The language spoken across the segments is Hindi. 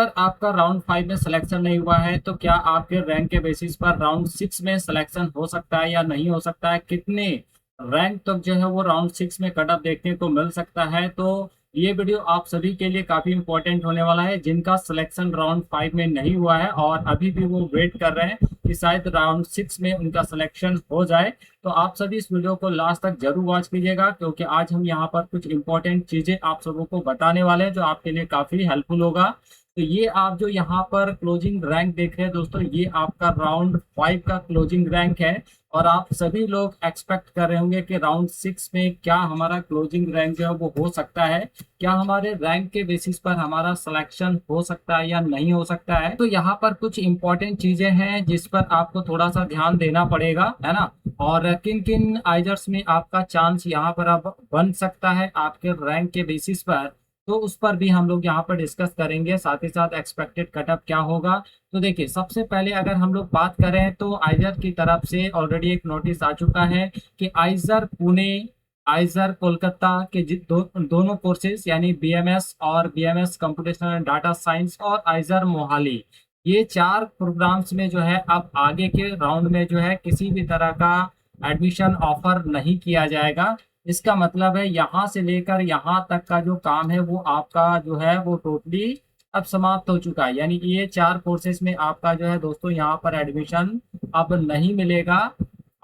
अगर आपका राउंड 5 में सिलेक्शन नहीं हुआ है तो क्या आपके रैंक के बेसिस पर राउंड 6 में सिलेक्शन हो सकता है या नहीं हो सकता है, कितने रैंक तक जो है वो राउंड 6 में कट ऑफ देखने को मिल सकता है। तो ये वीडियो आप सभी के लिए काफी इंपॉर्टेंट होने वाला है जिनका सिलेक्शन राउंड 5 में नहीं हुआ है और अभी भी वो वेट कर रहे हैं कि शायद राउंड 6 में उनका सिलेक्शन हो जाए। तो आप सभी इस वीडियो को लास्ट तक जरूर वॉच कीजिएगा क्योंकि आज हम यहाँ पर कुछ इंपॉर्टेंट चीजें आप सबों को बताने वाले हैं जो आपके लिए काफी हेल्पफुल होगा। तो ये आप जो यहाँ पर क्लोजिंग रैंक देख रहे हैं दोस्तों, ये आपका राउंड 5 का क्लोजिंग रैंक है। और आप सभी लोग एक्सपेक्ट कर रहे होंगे कि राउंड 6 में क्या हमारा क्लोजिंग रैंक जो है वो हो सकता है, क्या हमारे रैंक के बेसिस पर हमारा सिलेक्शन हो सकता है या नहीं हो सकता है। तो यहाँ पर कुछ इंपॉर्टेंट चीजें हैं जिस पर आपको थोड़ा सा ध्यान देना पड़ेगा, है ना। और किन किन आइजर्स में आपका चांस यहाँ पर अब बन सकता है आपके रैंक के बेसिस पर, तो उस पर भी हम लोग यहाँ पर डिस्कस करेंगे। साथ ही साथ एक्सपेक्टेड कटअप क्या होगा। तो देखिए, सबसे पहले अगर हम लोग बात करें तो आइजर की तरफ से ऑलरेडी एक नोटिस आ चुका है कि आइजर पुणे, आइजर कोलकाता के दोनों कोर्सेज यानी बीएमएस और BMS computational and data science और आइजर मोहाली, ये चार प्रोग्राम्स में जो है अब आगे के राउंड में जो है किसी भी तरह का एडमिशन ऑफर नहीं किया जाएगा। इसका मतलब है यहाँ से लेकर यहाँ तक का जो काम है वो आपका जो है वो टोटली अब समाप्त हो चुका है। यानी कि ये चार कोर्सेज में आपका जो है दोस्तों यहाँ पर एडमिशन अब नहीं मिलेगा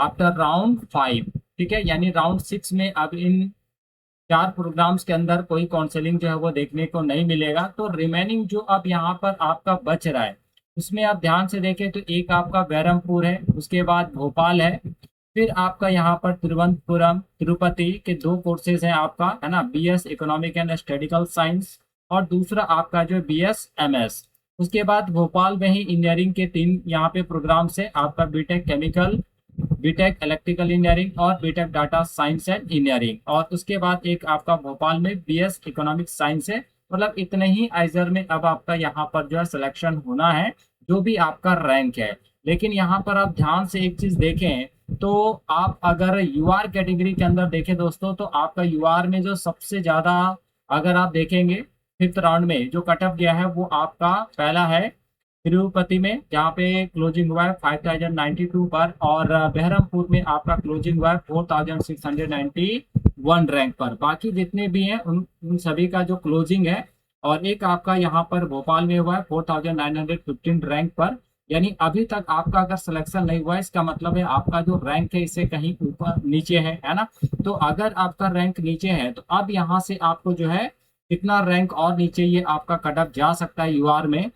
आफ्टर राउंड 5। ठीक है, यानी राउंड 6 में अब इन चार प्रोग्राम्स के अंदर कोई काउंसलिंग जो है वो देखने को नहीं मिलेगा। तो रिमेनिंग जो अब यहाँ पर आपका बच रहा है उसमें आप ध्यान से देखें तो एक आपका बहरमपुर है, उसके बाद भोपाल है, फिर आपका यहाँ पर तिरुवनंतपुरम तिरुपति के दो कोर्सेज हैं आपका, है ना, BS economic and statistical science और दूसरा आपका जो बीएस एमएस। उसके बाद भोपाल में ही इंजीनियरिंग के तीन यहाँ पे प्रोग्राम्स है आपका, BTech chemical, BTech electrical engineering और BTech data science and engineering. और उसके बाद एक आपका भोपाल में बीएस इकोनॉमिक साइंस है। मतलब इतने ही आइजर में अब आपका यहाँ पर जो है सिलेक्शन होना है जो भी आपका रैंक है। लेकिन यहाँ पर आप ध्यान से एक चीज देखें तो आप अगर यूआर कैटेगरी के अंदर देखें दोस्तों तो आपका यूआर में जो सबसे ज्यादा अगर आप देखेंगे फिफ्थ राउंड में जो कट ऑफ गया है वो आपका पहला है तिरुपति में जहाँ पे क्लोजिंग हुआ है 5092 पर, और बहरमपुर में आपका क्लोजिंग हुआ है 4691 रैंक पर। बाकी जितने भी हैं उन सभी का जो क्लोजिंग है, और एक आपका यहाँ पर भोपाल में हुआ है 4915 रैंक पर। यानी अभी तक आपका अगर सिलेक्शन नहीं हुआ है इसका मतलब है आपका जो रैंक है इससे कहीं ऊपर नीचे है ना। तो अगर आपका रैंक नीचे है तो अब यहाँ से आपको जो है कितना रैंक और नीचे ये आपका कट ऑफ जा सकता है यूआर में।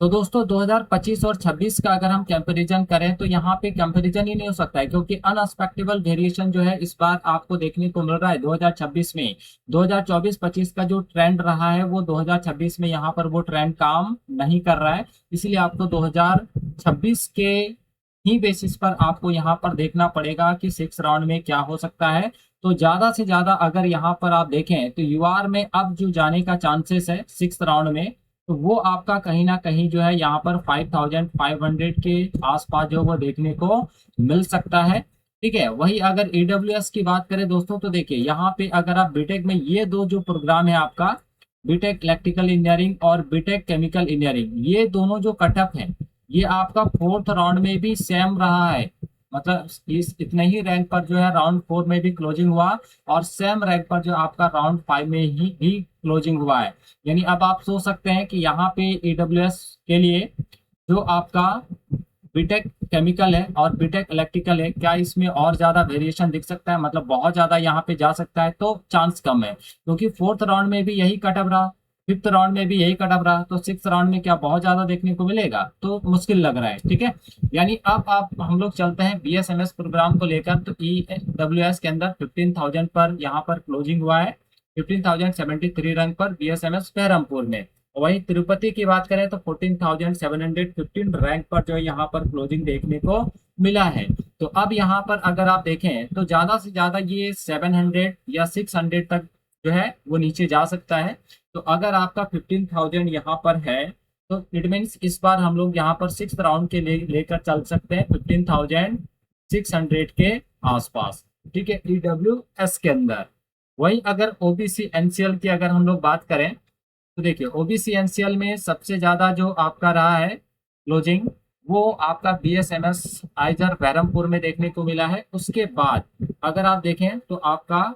तो दोस्तों 2025 और 26 का अगर हम कंपैरिजन करें तो यहाँ पे कंपैरिजन ही नहीं हो सकता है क्योंकि अनएक्सपेक्टेबल वेरिएशन जो है इस बार आपको देखने को मिल रहा है 2026 में। 2024-25 का जो ट्रेंड रहा है वो 2026 में यहाँ पर वो ट्रेंड काम नहीं कर रहा है। इसलिए आपको 2026 के ही बेसिस पर आपको यहाँ पर देखना पड़ेगा कि 6 राउंड में क्या हो सकता है। तो ज्यादा से ज्यादा अगर यहाँ पर आप देखें तो यूआर में अब जो जाने का चांसेस है 6 राउंड में, तो वो आपका कहीं ना कहीं जो है यहाँ पर 5500 के आसपास जो वो देखने को मिल सकता है। ठीक है, वही अगर एडब्ल्यूएस की बात करें दोस्तों तो देखिए यहाँ पे अगर आप बीटेक में ये दो जो प्रोग्राम है आपका, बीटेक इलेक्ट्रिकल इंजीनियरिंग और बीटेक केमिकल इंजीनियरिंग, ये दोनों जो कटअप है ये आपका 4th राउंड में भी सेम रहा है। मतलब इस इतने ही रैंक पर जो है राउंड 4 में भी क्लोजिंग हुआ और सेम रैंक पर जो आपका राउंड 5 में ही क्लोजिंग हुआ है। यानी अब आप सोच सकते हैं कि यहाँ पे एडब्ल्यूएस के लिए जो आपका बीटेक केमिकल है और बीटेक इलेक्ट्रिकल है, क्या इसमें और ज्यादा वेरिएशन दिख सकता है, मतलब बहुत ज्यादा यहाँ पे जा सकता है? तो चांस कम है क्योंकि 4th राउंड में भी यही कटअप रहा, 5th राउंड में भी यही कटअप रहा, तो 6th राउंड में क्या बहुत ज्यादा देखने को मिलेगा? तो मुश्किल लग रहा है। ठीक है, यानी अब आप हम लोग चलते हैं बीएसएमएस प्रोग्राम को लेकर। तो ईडब्ल्यूएस के अंदर 15,000 पर यहाँ पर क्लोजिंग हुआ है, 15,073 रैंक पर बीएसएमएस बहरमपुर में। वहीं तिरुपति की बात करें तो 14,715 रैंक पर जो है यहाँ पर क्लोजिंग देखने को मिला है। तो अब यहाँ पर अगर आप देखें तो ज्यादा से ज्यादा ये 700 या 600 तक जो है वो नीचे जा सकता है। तो अगर आपका 15,000 यहाँ पर है तो इट मीन्स इस बार हम लोग यहाँ पर 6th राउंड के लेकर चल सकते हैं 15,600 के आसपास। ठीक है, ईडब्ल्यू एस के अंदर। वही अगर ओबीसी एनसीएल की अगर हम लोग बात करें तो देखिए ओबीसी एनसीएल में सबसे ज्यादा जो आपका रहा है क्लोजिंग, वो आपका बीएसएमएस आइजर बहरमपुर में देखने को मिला है। उसके बाद अगर आप देखें तो आपका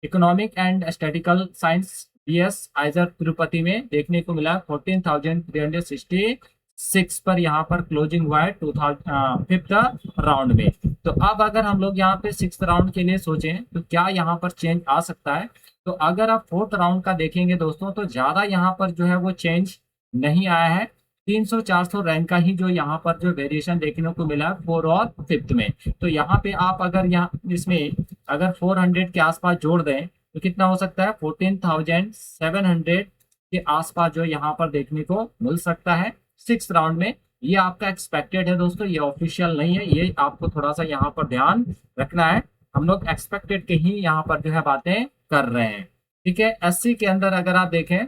economic and statical science BS IISER Tirupati में देखने को मिला 14,366 पर यहाँ पर क्लोजिंग हुआ है 2000 फिफ्थ राउंड में। तो अब अगर हम लोग यहाँ पे सिक्स राउंड के लिए सोचें तो क्या यहाँ पर चेंज आ सकता है। तो अगर आप फोर्थ राउंड का देखेंगे दोस्तों तो ज्यादा यहाँ पर जो है वो चेंज नहीं आया है। 300-400 रैंक का ही जो यहाँ पर जो वेरिएशन देखने को मिला है फोर और फिफ्थ में। तो यहाँ पे आप अगर यहाँ इसमें अगर 400 के आसपास जोड़ दें तो कितना हो सकता है 14,700 के आसपास जो यहाँ पर देखने को मिल सकता है सिक्स राउंड में। ये आपका एक्सपेक्टेड है दोस्तों, ये ऑफिशियल नहीं है, ये आपको थोड़ा सा यहाँ पर ध्यान रखना है। हम लोग एक्सपेक्टेड के ही यहाँ पर जो है बातें कर रहे हैं। ठीक है, एससी के अंदर अगर आप देखें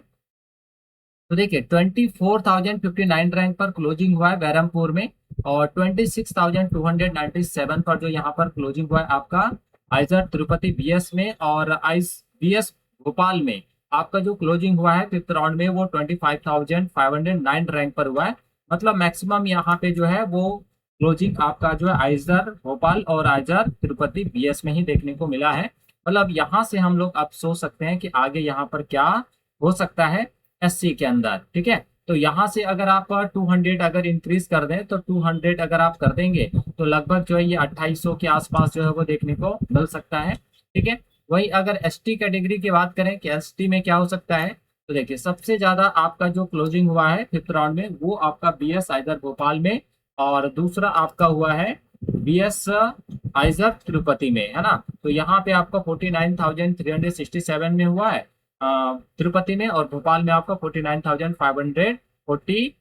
तो देखिए 24,059 रैंक पर क्लोजिंग हुआ है बहरमपुर में, और 26,297 पर जो यहाँ पर क्लोजिंग हुआ है आपका आइजर तिरुपति बीएस में, और आइस बीएस भोपाल में आपका जो क्लोजिंग हुआ है फिफ्थ राउंड में वो 25,509 रैंक पर हुआ है। मतलब मैक्सिमम यहाँ पे जो है वो क्लोजिंग आपका जो है आइजर भोपाल और आइजर तिरुपति बीएस में ही देखने को मिला है। मतलब यहाँ से हम लोग अब सोच सकते हैं कि आगे यहाँ पर क्या हो सकता है एससी के अंदर। ठीक है, तो यहाँ से अगर आप 200 अगर इंक्रीज कर दें तो 200 अगर आप कर देंगे तो लगभग जो है ये 2800 के आसपास जो है वो देखने को मिल सकता है। ठीक है, वही अगर एसटी कैटेगरी की बात करें कि एसटी में क्या हो सकता है, तो देखिए सबसे ज्यादा आपका जो क्लोजिंग हुआ है फिफ्थ राउंड में वो आपका बीएस आइजर भोपाल में, और दूसरा आपका हुआ है बीएस आइजर तिरुपति में, है ना। तो यहाँ पे आपका 49,367 में हुआ है तिरुपति में, और भोपाल में आपका 49,543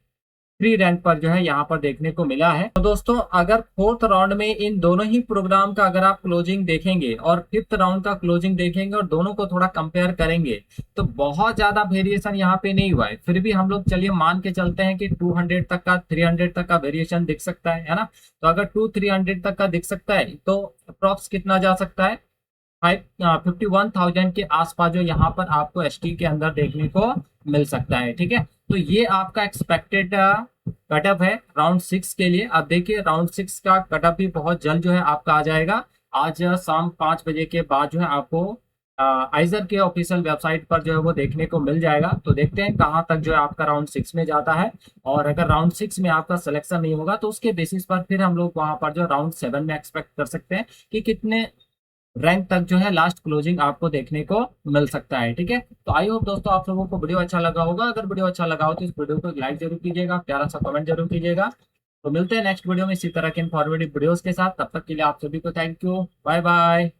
रैंक पर जो है यहाँ पर देखने को मिला है। तो दोस्तों अगर फोर्थ राउंड में इन दोनों ही प्रोग्राम का अगर आप क्लोजिंग देखेंगे और फिफ्थ राउंड का क्लोजिंग देखेंगे और दोनों को थोड़ा कंपेयर करेंगे तो बहुत ज्यादा वेरिएशन यहाँ पे नहीं हुआ है। फिर भी हम लोग चलिए मान के चलते हैं कि 200 तक का 300 तक का वेरिएशन दिख सकता है ना। तो अगर 200-300 तक का दिख सकता है तो अप्रॉक्स कितना जा सकता है 51,000 के आसपास जो यहाँ पर आपको एसटी के अंदर देखने को मिल सकता है। ठीक है, तो ये आपका एक्सपेक्टेड कटअप है राउंड 6 के लिए। अब देखिए राउंड 6 का कटअप भी बहुत जल्द जो है आपका आ जाएगा। आज शाम 5 बजे के बाद जो है आपको आइजर के ऑफिशियल वेबसाइट पर जो है वो देखने को मिल जाएगा। तो देखते हैं कहाँ तक जो है आपका राउंड 6 में जाता है, और अगर राउंड 6 में आपका सिलेक्शन नहीं होगा तो उसके बेसिस पर फिर हम लोग वहां पर जो राउंड 7 में एक्सपेक्ट कर सकते हैं कि कितने रैंक तक जो है लास्ट क्लोजिंग आपको देखने को मिल सकता है। ठीक है, तो आई होप दोस्तों आप लोगों को वीडियो अच्छा लगा होगा। अगर वीडियो अच्छा लगा हो तो इस वीडियो को लाइक जरूर कीजिएगा, प्यारा सा कमेंट जरूर कीजिएगा। तो मिलते हैं नेक्स्ट वीडियो में इसी तरह के इन्फॉर्मेटिव वीडियोस के साथ। तब तक के लिए आप सभी को थैंक यू, बाय बाय।